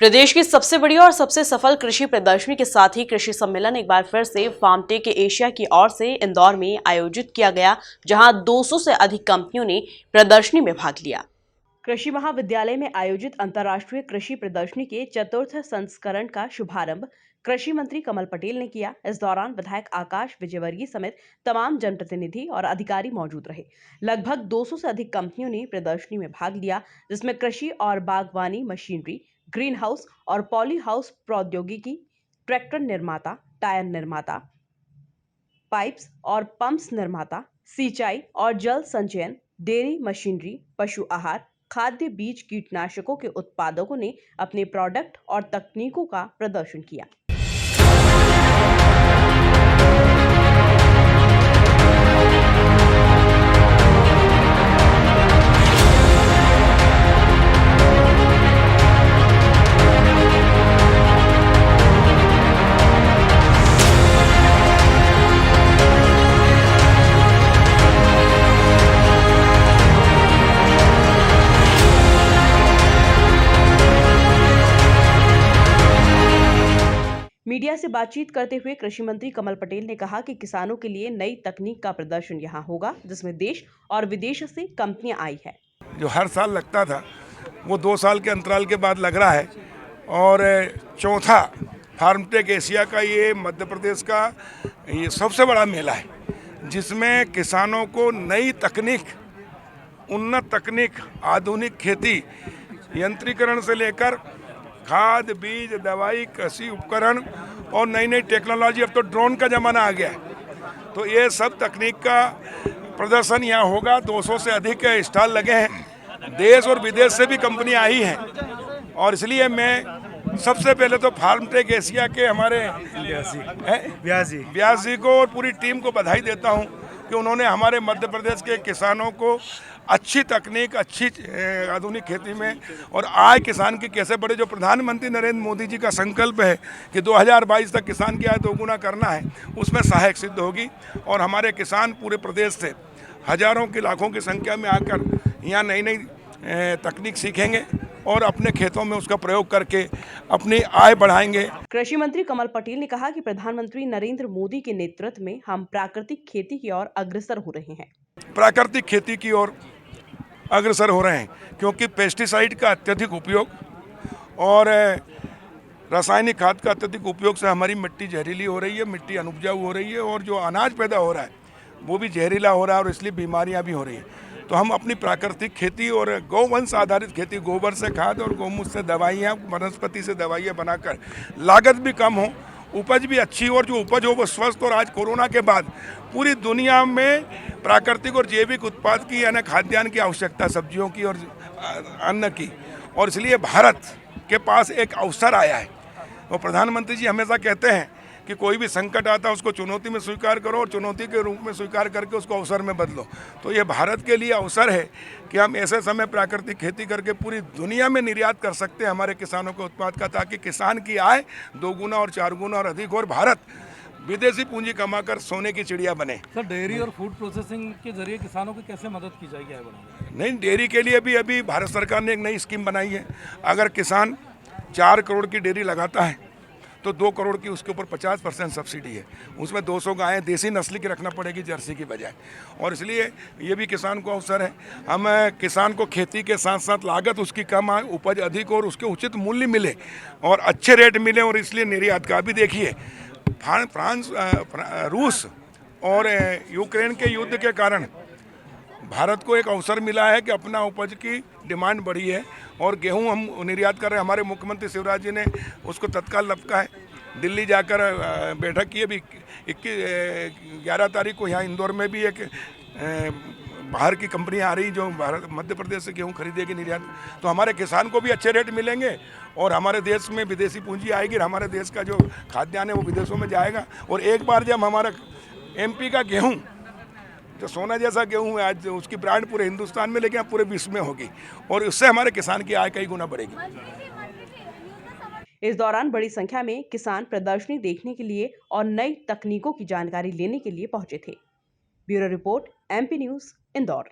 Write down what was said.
प्रदेश की सबसे बड़ी और सबसे सफल कृषि प्रदर्शनी के साथ ही कृषि सम्मेलन एक बार फिर से फार्मटेक एशिया की ओर से इंदौर में आयोजित किया गया, जहां 200 से अधिक कंपनियों ने प्रदर्शनी में भाग लिया। कृषि महाविद्यालय में आयोजित अंतर्राष्ट्रीय कृषि प्रदर्शनी के चतुर्थ संस्करण का शुभारंभ कृषि मंत्री कमल पटेल ने किया। इस दौरान विधायक आकाश विजयवर्गीय समेत तमाम जनप्रतिनिधि और अधिकारी मौजूद रहे। लगभग 200 से अधिक कंपनियों ने प्रदर्शनी में भाग लिया, जिसमें कृषि और बागवानी मशीनरी, ग्रीन हाउस और पॉली हाउस प्रौद्योगिकी, ट्रैक्टर निर्माता, टायर निर्माता, पाइप्स और पंप्स निर्माता, सिंचाई और जल संचयन, डेयरी मशीनरी, पशु आहार, खाद्य बीज, कीटनाशकों के उत्पादकों ने अपने प्रोडक्ट और तकनीकों का प्रदर्शन किया। मीडिया से बातचीत करते हुए कृषि मंत्री कमल पटेल ने कहा कि किसानों के लिए नई तकनीक का प्रदर्शन यहां होगा, जिसमें देश और विदेश से कंपनियां आई है। जो हर साल लगता था वो 2 साल के अंतराल के बाद लग रहा है और चौथा फार्मटेक एशिया का ये मध्य प्रदेश का ये सबसे बड़ा मेला है, जिसमें किसानों को नई तकनीक, उन्नत तकनीक, आधुनिक खेती, यंत्रीकरण से लेकर खाद, बीज, दवाई, कृषि उपकरण और नई नई टेक्नोलॉजी, अब तो ड्रोन का ज़माना आ गया है, तो ये सब तकनीक का प्रदर्शन यहाँ होगा। 200 से अधिक स्टॉल लगे हैं, देश और विदेश से भी कंपनियाँ आई हैं और इसलिए मैं सबसे पहले तो फार्मटेक एशिया के हमारे व्यास जी को और पूरी टीम को बधाई देता हूँ कि उन्होंने हमारे मध्य प्रदेश के किसानों को अच्छी तकनीक, अच्छी आधुनिक खेती में और आय किसान की कैसे बढ़े, जो प्रधानमंत्री नरेंद्र मोदी जी का संकल्प है कि 2022 तक किसान की आय दोगुना करना है, उसमें सहायक सिद्ध होगी। और हमारे किसान पूरे प्रदेश से हजारों की, लाखों की संख्या में आकर यहाँ नई नई तकनीक सीखेंगे और अपने खेतों में उसका प्रयोग करके अपनी आय बढ़ाएंगे। कृषि मंत्री कमल पटेल ने कहा कि प्रधानमंत्री नरेंद्र मोदी के नेतृत्व में हम प्राकृतिक खेती की ओर अग्रसर हो रहे हैं। प्राकृतिक खेती की ओर अग्रसर हो रहे हैं क्योंकि पेस्टिसाइड का अत्यधिक उपयोग और रासायनिक खाद का अत्यधिक उपयोग से हमारी मिट्टी जहरीली हो रही है, मिट्टी अनुपजाऊ हो रही है और जो अनाज पैदा हो रहा है वो भी जहरीला हो रहा है और इसलिए बीमारियां भी हो रही हैं। तो हम अपनी प्राकृतिक खेती और गौवंश आधारित खेती, गोबर से खाद और गौमूत्र से दवाइयाँ, वनस्पति से दवाइयाँ बनाकर लागत भी कम हो, उपज भी अच्छी और जो उपज हो वो स्वस्थ। और आज कोरोना के बाद पूरी दुनिया में प्राकृतिक और जैविक उत्पाद की यानी खाद्यान्न की आवश्यकता, सब्जियों की और अन्न की, और इसलिए भारत के पास एक अवसर आया है। और प्रधानमंत्री जी हमेशा कहते हैं कि कोई भी संकट आता है उसको चुनौती में स्वीकार करो और चुनौती के रूप में स्वीकार करके उसको अवसर में बदलो। तो ये भारत के लिए अवसर है कि हम ऐसे समय प्राकृतिक खेती करके पूरी दुनिया में निर्यात कर सकते हैं हमारे किसानों के उत्पाद का, ताकि किसान की आय 2 गुना और 4 गुना और अधिक, और भारत विदेशी पूंजी कमाकर सोने की चिड़िया बने। सर, डेयरी और फूड प्रोसेसिंग के जरिए किसानों की कैसे मदद की जाएगी आय बढ़ाने में? नहीं, डेयरी के लिए भी अभी भारत सरकार ने एक नई स्कीम बनाई है। अगर किसान 4 करोड़ की डेयरी लगाता है तो 2 करोड़ की उसके ऊपर 50% सब्सिडी है। उसमें 200 गायें देसी नस्ल की रखना पड़ेगी जर्सी की बजाय, और इसलिए ये भी किसान को अवसर है। हम किसान को खेती के साथ साथ लागत उसकी कम आए, उपज अधिक और उसके उचित मूल्य मिले और अच्छे रेट मिले, और इसलिए निर्यात का भी देखिए फ्रांस, रूस और यूक्रेन के युद्ध के कारण भारत को एक अवसर मिला है कि अपना उपज की डिमांड बढ़ी है और गेहूं हम निर्यात कर रहे हैं। हमारे मुख्यमंत्री शिवराज जी ने उसको तत्काल लपका है, दिल्ली जाकर बैठक की। अभी 11 तारीख को यहाँ इंदौर में भी एक बाहर की कंपनियां आ रही जो भारत मध्य प्रदेश से गेहूं खरीदेगी निर्यात। तो हमारे किसान को भी अच्छे रेट मिलेंगे और हमारे देश में विदेशी पूंजी आएगी और हमारे देश का जो खाद्यान्न है वो विदेशों में जाएगा। और एक बार जब हमारा MP का गेहूँ, जो सोना जैसा गेहूँ है, आज उसकी ब्रांड पूरे हिंदुस्तान में लेकिन पूरे विश्व में होगी और इससे हमारे किसान की आय कई गुना बढ़ेगी। इस दौरान बड़ी संख्या में किसान प्रदर्शनी देखने के लिए और नई तकनीकों की जानकारी लेने के लिए पहुंचे थे। Bureau report, MP news, Indore.